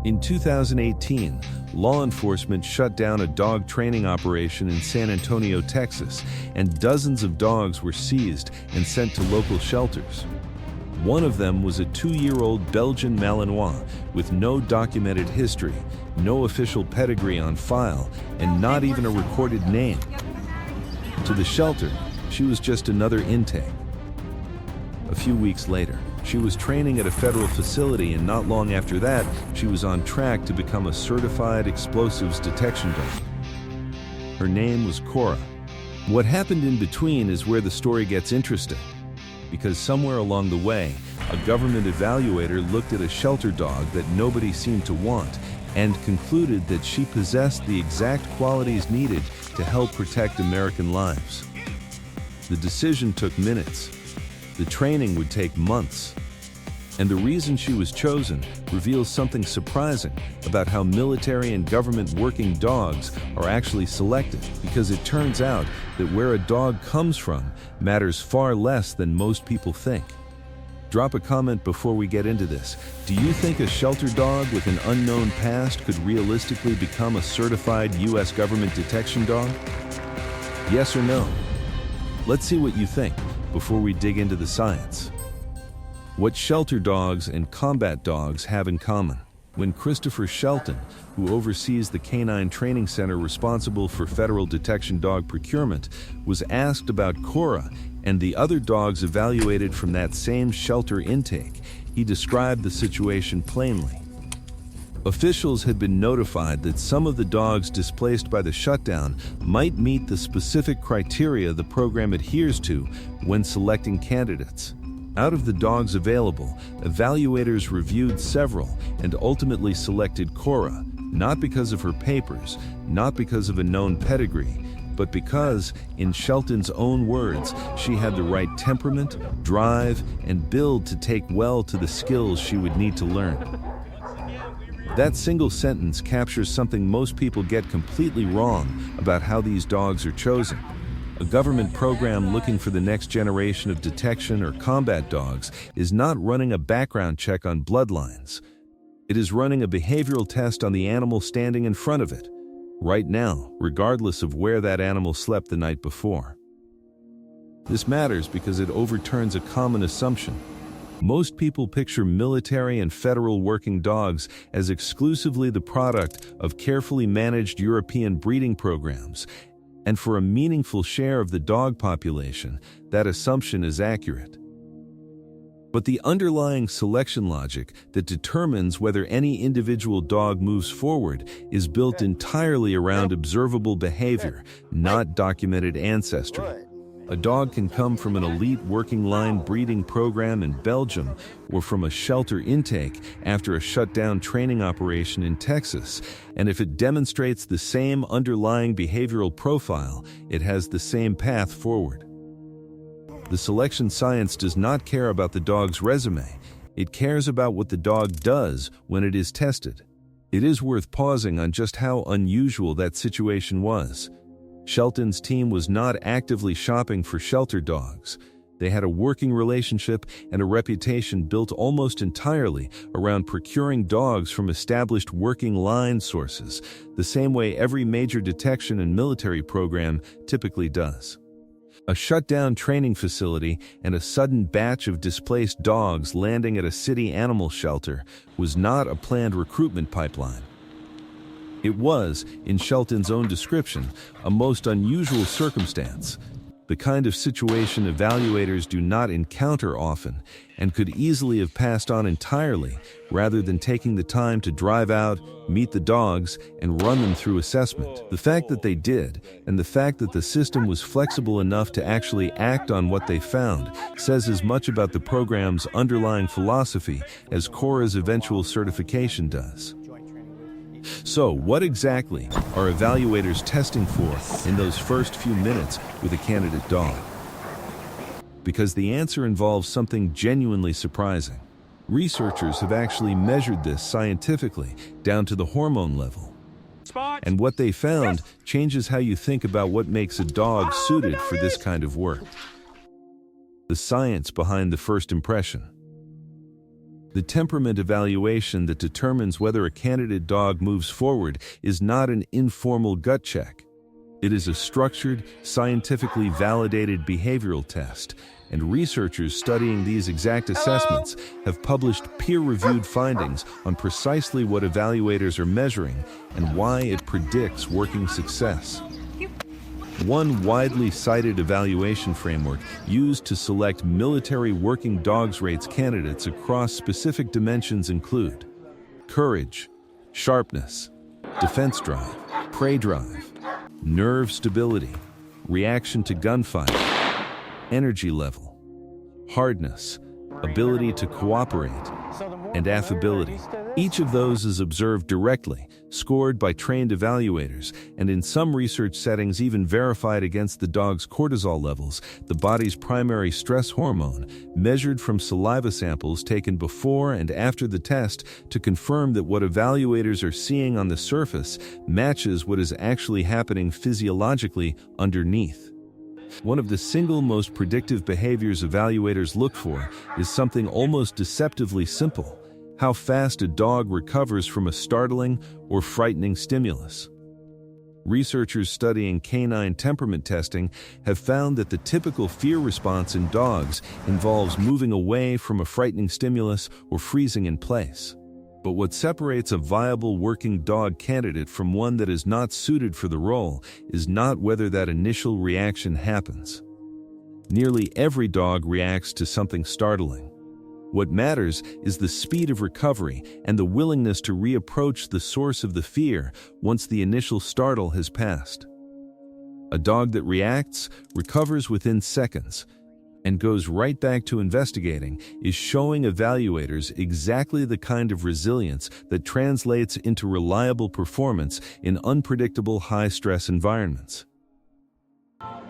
In 2018, law enforcement shut down a dog training operation in San Antonio, Texas, and dozens of dogs were seized and sent to local shelters. One of them was a 2-year-old Belgian Malinois with no documented history, no official pedigree on file, and not even a recorded name. To the shelter, she was just another intake. A few weeks later, she was training at a federal facility, and not long after that, she was on track to become a certified explosives detection dog. Her name was Kora. What happened in between is where the story gets interesting, because somewhere along the way, a government evaluator looked at a shelter dog that nobody seemed to want and concluded that she possessed the exact qualities needed to help protect American lives. The decision took minutes. The training would take months. And the reason she was chosen reveals something surprising about how military and government working dogs are actually selected, because it turns out that where a dog comes from matters far less than most people think. Drop a comment before we get into this. Do you think a shelter dog with an unknown past could realistically become a certified U.S. government detection dog? Yes or no? Let's see what you think before we dig into the science. What shelter dogs and combat dogs have in common. When Christopher Shelton, who oversees the canine training center responsible for federal detection dog procurement, was asked about Kora and the other dogs evaluated from that same shelter intake, he described the situation plainly. Officials had been notified that some of the dogs displaced by the shutdown might meet the specific criteria the program adheres to when selecting candidates. Out of the dogs available, evaluators reviewed several and ultimately selected Kora, not because of her papers, not because of a known pedigree, but because, in Shelton's own words, she had the right temperament, drive, and build to take well to the skills she would need to learn. That single sentence captures something most people get completely wrong about how these dogs are chosen. A government program looking for the next generation of detection or combat dogs is not running a background check on bloodlines. It is running a behavioral test on the animal standing in front of it, right now, regardless of where that animal slept the night before. This matters because it overturns a common assumption. Most people picture military and federal working dogs as exclusively the product of carefully managed European breeding programs, and for a meaningful share of the dog population, that assumption is accurate. But the underlying selection logic that determines whether any individual dog moves forward is built entirely around observable behavior, not documented ancestry. A dog can come from an elite working line breeding program in Belgium or from a shelter intake after a shutdown training operation in Texas, and if it demonstrates the same underlying behavioral profile, it has the same path forward. The selection science does not care about the dog's resume. It cares about what the dog does when it is tested. It is worth pausing on just how unusual that situation was. Shelton's team was not actively shopping for shelter dogs. They had a working relationship and a reputation built almost entirely around procuring dogs from established working line sources, the same way every major detection and military program typically does. A shutdown training facility and a sudden batch of displaced dogs landing at a city animal shelter was not a planned recruitment pipeline. It was, in Shelton's own description, a most unusual circumstance, the kind of situation evaluators do not encounter often and could easily have passed on entirely rather than taking the time to drive out, meet the dogs, and run them through assessment. The fact that they did, and the fact that the system was flexible enough to actually act on what they found, says as much about the program's underlying philosophy as Kora's eventual certification does. So, what exactly are evaluators testing for in those first few minutes with a candidate dog? Because the answer involves something genuinely surprising. Researchers have actually measured this scientifically down to the hormone level. And what they found changes how you think about what makes a dog suited for this kind of work. The science behind the first impression. The temperament evaluation that determines whether a candidate dog moves forward is not an informal gut check. It is a structured, scientifically validated behavioral test, and researchers studying these exact assessments have published peer-reviewed findings on precisely what evaluators are measuring and why it predicts working success. One widely cited evaluation framework used to select military working dogs rates candidates across specific dimensions include courage, sharpness, defense drive, prey drive, nerve stability, reaction to gunfire, energy level, hardness, ability to cooperate, and affability. Each of those is observed directly, scored by trained evaluators, and in some research settings even verified against the dog's cortisol levels, the body's primary stress hormone, measured from saliva samples taken before and after the test to confirm that what evaluators are seeing on the surface matches what is actually happening physiologically underneath. One of the single most predictive behaviors evaluators look for is something almost deceptively simple: how fast a dog recovers from a startling or frightening stimulus. Researchers studying canine temperament testing have found that the typical fear response in dogs involves moving away from a frightening stimulus or freezing in place. But what separates a viable working dog candidate from one that is not suited for the role is not whether that initial reaction happens. Nearly every dog reacts to something startling. What matters is the speed of recovery and the willingness to reapproach the source of the fear once the initial startle has passed. A dog that reacts, recovers within seconds, and goes right back to investigating is showing evaluators exactly the kind of resilience that translates into reliable performance in unpredictable high-stress environments.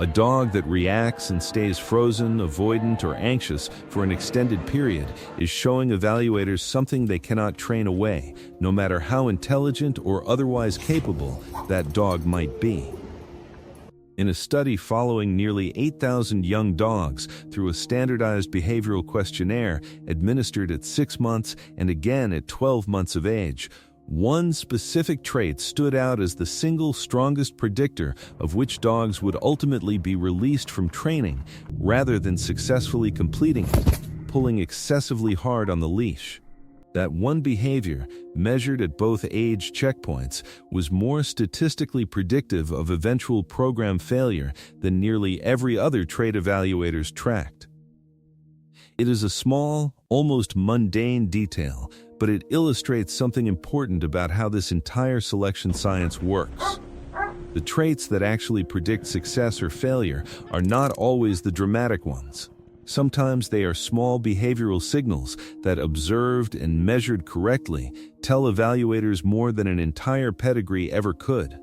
A dog that reacts and stays frozen, avoidant, or anxious for an extended period is showing evaluators something they cannot train away, no matter how intelligent or otherwise capable that dog might be. In a study following nearly 8,000 young dogs through a standardized behavioral questionnaire administered at 6 months and again at 12 months of age, one specific trait stood out as the single strongest predictor of which dogs would ultimately be released from training rather than successfully completing it: pulling excessively hard on the leash. That one behavior, measured at both age checkpoints, was more statistically predictive of eventual program failure than nearly every other trait evaluators tracked. It is a small, almost mundane detail, but it illustrates something important about how this entire selection science works. The traits that actually predict success or failure are not always the dramatic ones. Sometimes they are small behavioral signals that, observed and measured correctly, tell evaluators more than an entire pedigree ever could.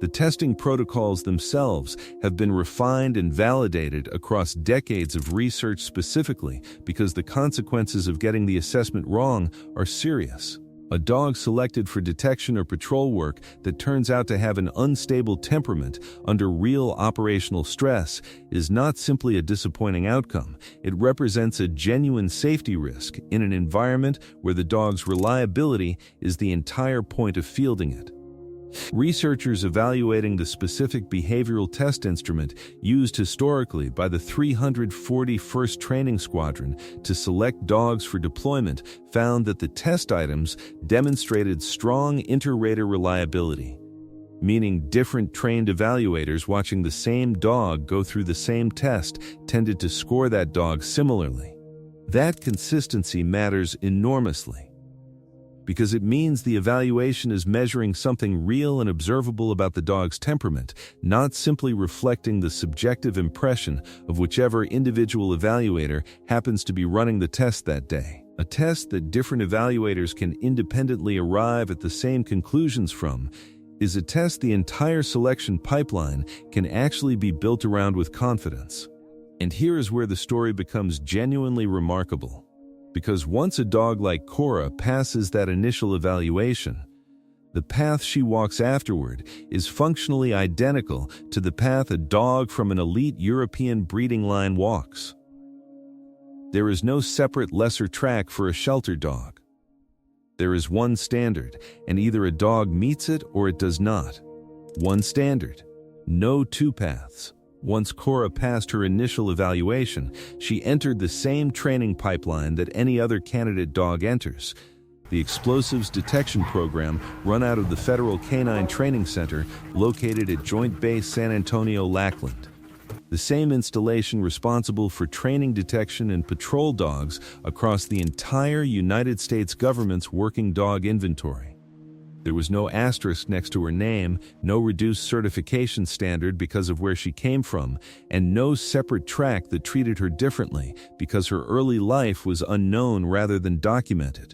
The testing protocols themselves have been refined and validated across decades of research specifically because the consequences of getting the assessment wrong are serious. A dog selected for detection or patrol work that turns out to have an unstable temperament under real operational stress is not simply a disappointing outcome. It represents a genuine safety risk in an environment where the dog's reliability is the entire point of fielding it. Researchers evaluating the specific behavioral test instrument used historically by the 341st Training Squadron to select dogs for deployment found that the test items demonstrated strong inter-rater reliability, meaning different trained evaluators watching the same dog go through the same test tended to score that dog similarly. That consistency matters enormously, because it means the evaluation is measuring something real and observable about the dog's temperament, not simply reflecting the subjective impression of whichever individual evaluator happens to be running the test that day. A test that different evaluators can independently arrive at the same conclusions from is a test the entire selection pipeline can actually be built around with confidence. And here is where the story becomes genuinely remarkable. Because once a dog like Kora passes that initial evaluation, the path she walks afterward is functionally identical to the path a dog from an elite European breeding line walks. There is no separate lesser track for a shelter dog. There is one standard, and either a dog meets it or it does not. One standard. No two paths. Once Kora passed her initial evaluation, she entered the same training pipeline that any other candidate dog enters. The Explosives Detection Program run out of the Federal Canine Training Center located at Joint Base San Antonio, Lackland. The same installation responsible for training detection and patrol dogs across the entire United States government's working dog inventory. There was no asterisk next to her name, no reduced certification standard because of where she came from, and no separate track that treated her differently because her early life was unknown rather than documented.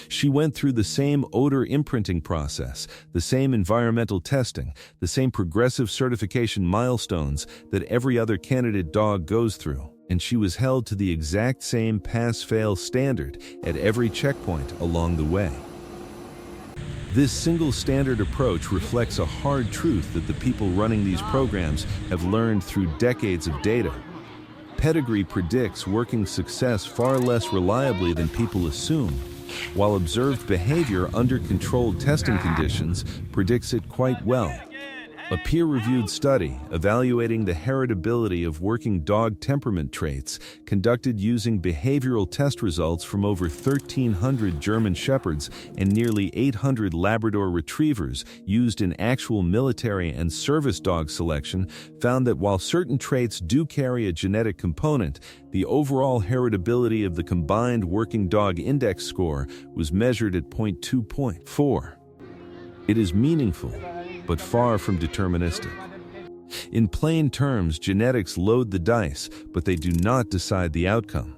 She went through the same odor imprinting process, the same environmental testing, the same progressive certification milestones that every other candidate dog goes through, and she was held to the exact same pass-fail standard at every checkpoint along the way. This single standard approach reflects a hard truth that the people running these programs have learned through decades of data. Pedigree predicts working success far less reliably than people assume, while observed behavior under controlled testing conditions predicts it quite well. A peer-reviewed study evaluating the heritability of working dog temperament traits conducted using behavioral test results from over 1,300 German Shepherds and nearly 800 Labrador Retrievers used in actual military and service dog selection found that while certain traits do carry a genetic component, the overall heritability of the combined working dog index score was measured at 0.2.4. It is meaningful, but far from deterministic. In plain terms, genetics load the dice, but they do not decide the outcome.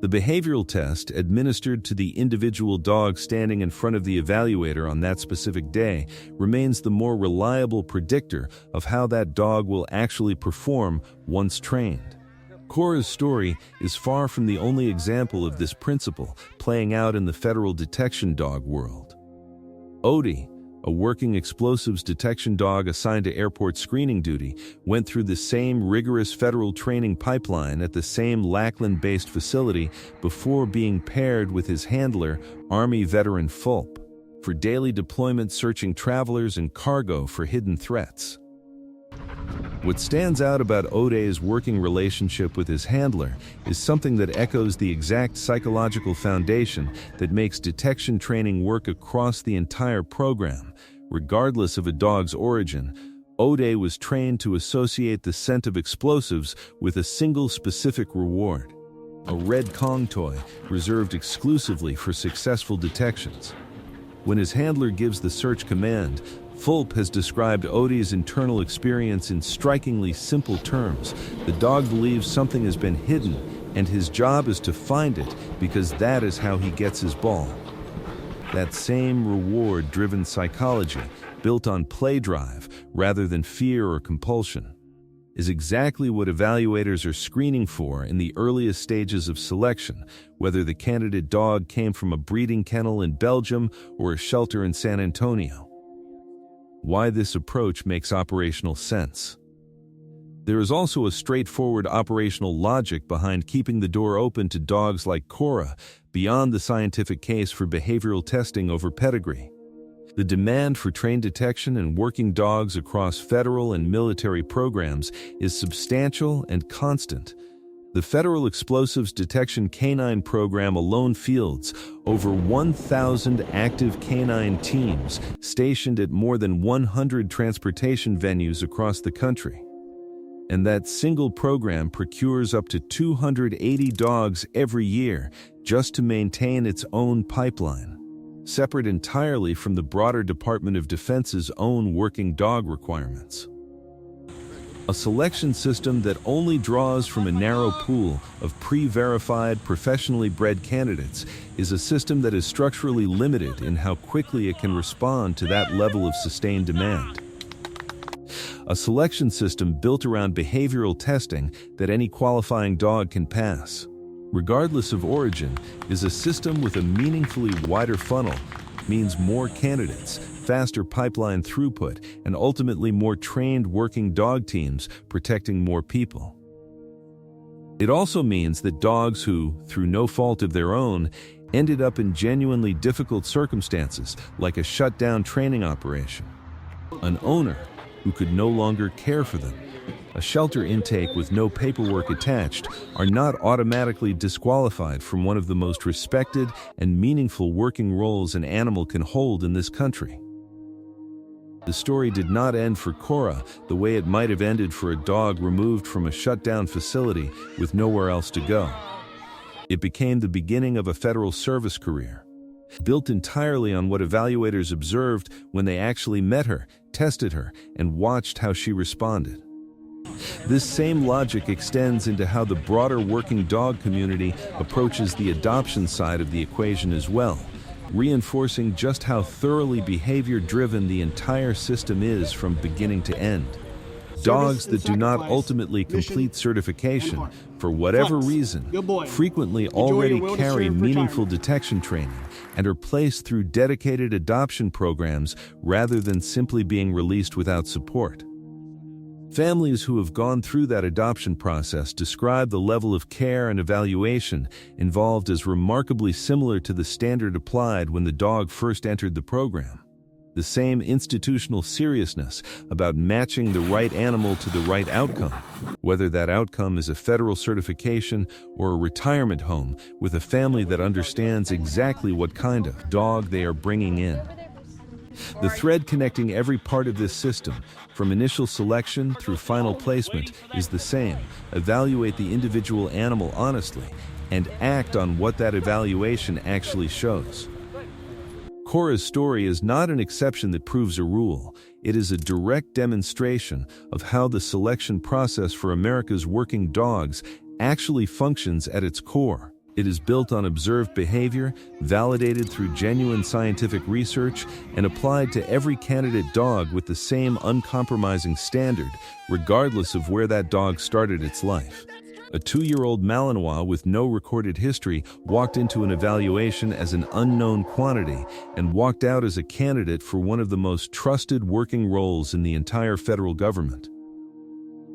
The behavioral test, administered to the individual dog standing in front of the evaluator on that specific day, remains the more reliable predictor of how that dog will actually perform once trained. Kora's story is far from the only example of this principle playing out in the federal detection dog world. Odie, a working explosives detection dog assigned to airport screening duty, went through the same rigorous federal training pipeline at the same Lackland-based facility before being paired with his handler, Army veteran Fulp, for daily deployment searching travelers and cargo for hidden threats. What stands out about Odie's working relationship with his handler is something that echoes the exact psychological foundation that makes detection training work across the entire program. Regardless of a dog's origin, Odie was trained to associate the scent of explosives with a single specific reward: a red Kong toy reserved exclusively for successful detections. When his handler gives the search command, Fulp has described Odie's internal experience in strikingly simple terms. The dog believes something has been hidden, and his job is to find it because that is how he gets his ball. That same reward-driven psychology, built on play drive rather than fear or compulsion, is exactly what evaluators are screening for in the earliest stages of selection, whether the candidate dog came from a breeding kennel in Belgium or a shelter in San Antonio. Why this approach makes operational sense. There is also a straightforward operational logic behind keeping the door open to dogs like Kora beyond the scientific case for behavioral testing over pedigree. The demand for trained detection and working dogs across federal and military programs is substantial and constant. The Federal Explosives Detection Canine Program alone fields over 1,000 active canine teams stationed at more than 100 transportation venues across the country. And that single program procures up to 280 dogs every year just to maintain its own pipeline, separate entirely from the broader Department of Defense's own working dog requirements. A selection system that only draws from a narrow pool of pre-verified, professionally bred candidates is a system that is structurally limited in how quickly it can respond to that level of sustained demand. A selection system built around behavioral testing that any qualifying dog can pass, regardless of origin, is a system with a meaningfully wider funnel, means more candidates, faster pipeline throughput, and ultimately more trained working dog teams protecting more people. It also means that dogs who, through no fault of their own, ended up in genuinely difficult circumstances, like a shut-down training operation, an owner who could no longer care for them, a shelter intake with no paperwork attached, are not automatically disqualified from one of the most respected and meaningful working roles an animal can hold in this country. The story did not end for Kora the way it might have ended for a dog removed from a shut-down facility with nowhere else to go. It became the beginning of a federal service career, built entirely on what evaluators observed when they actually met her, tested her, and watched how she responded. This same logic extends into how the broader working dog community approaches the adoption side of the equation as well, reinforcing just how thoroughly behavior-driven the entire system is from beginning to end. Dogs that do not ultimately complete certification, for whatever reason, frequently already carry meaningful detection training and are placed through dedicated adoption programs rather than simply being released without support. Families who have gone through that adoption process describe the level of care and evaluation involved as remarkably similar to the standard applied when the dog first entered the program. The same institutional seriousness about matching the right animal to the right outcome, whether that outcome is a federal certification or a retirement home with a family that understands exactly what kind of dog they are bringing in. The thread connecting every part of this system, from initial selection through final placement, is the same. Evaluate the individual animal honestly and act on what that evaluation actually shows. Kora's story is not an exception that proves a rule. It is a direct demonstration of how the selection process for America's working dogs actually functions at its core. It is built on observed behavior, validated through genuine scientific research, and applied to every candidate dog with the same uncompromising standard, regardless of where that dog started its life. A 2-year-old Malinois with no recorded history walked into an evaluation as an unknown quantity and walked out as a candidate for one of the most trusted working roles in the entire federal government.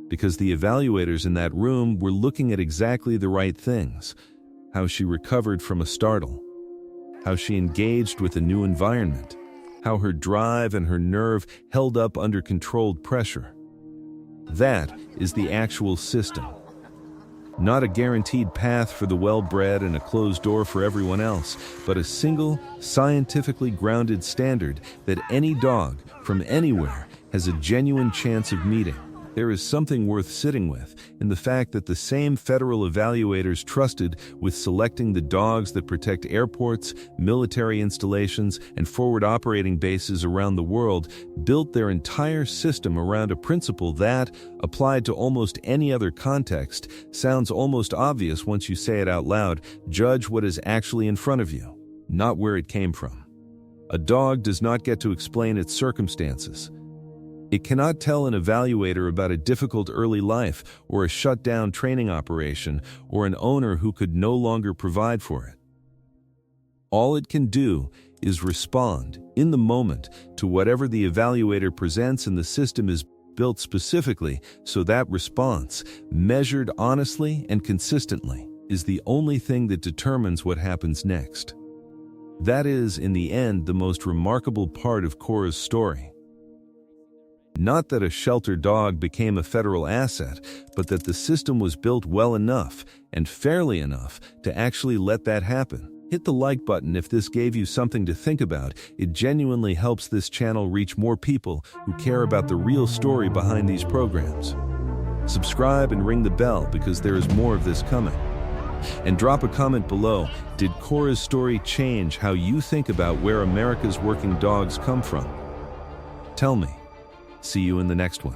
Because the evaluators in that room were looking at exactly the right things: how she recovered from a startle, how she engaged with a new environment, how her drive and her nerve held up under controlled pressure. That is the actual system. Not a guaranteed path for the well-bred and a closed door for everyone else, but a single, scientifically grounded standard that any dog, from anywhere, has a genuine chance of meeting. There is something worth sitting with in the fact that the same federal evaluators trusted with selecting the dogs that protect airports, military installations, and forward operating bases around the world built their entire system around a principle that, applied to almost any other context, sounds almost obvious once you say it out loud: judge what is actually in front of you, not where it came from. A dog does not get to explain its circumstances. It cannot tell an evaluator about a difficult early life or a shut-down training operation or an owner who could no longer provide for it. All it can do is respond, in the moment, to whatever the evaluator presents, and the system is built specifically so that response, measured honestly and consistently, is the only thing that determines what happens next. That is, in the end, the most remarkable part of Kora's story. Not that a shelter dog became a federal asset, but that the system was built well enough and fairly enough to actually let that happen. Hit the like button if this gave you something to think about. It genuinely helps this channel reach more people who care about the real story behind these programs. Subscribe and ring the bell because there is more of this coming. And drop a comment below. Did Kora's story change how you think about where America's working dogs come from? Tell me. See you in the next one.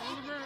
On the ground.